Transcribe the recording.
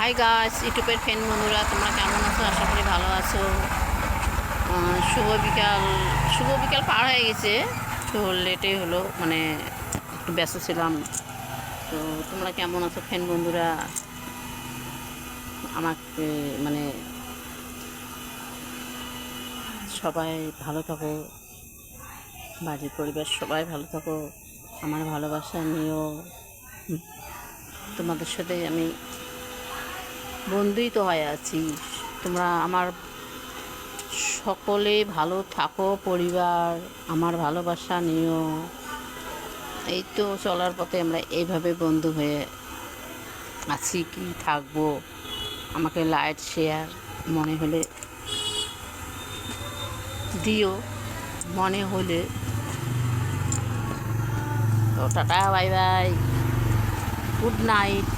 Hi guys, ইউটিউবের friend বন্ধুরা, তোমরা কেমন আছো? আশা করি ভালো আছো। শুভ বিকাল পার হয়ে গেছে, তো লেটে হলো, মানে একটু ব্যস্ত ছিলাম। তো তোমরা কেমন আছো ফ্রেন্ড বন্ধুরা? আমাকে মানে সবাই ভালো থাকো, বাড়ির পরিবার সবাই ভালো থাকো, আমার ভালোবাসা নিও। তোমাদের সাথে আমি বন্ধুই তো হয়ে আছি। তোমরা আমার সকলে ভালো থাকো, পরিবার আমার ভালোবাসা নিও। এই তো চলার পথে আমরা এইভাবে বন্ধু হয়ে আছি, কি থাকবো। আমাকে লাইক শেয়ার মনে হলে দিও, মনে হলে। তো tata, bye bye, good night.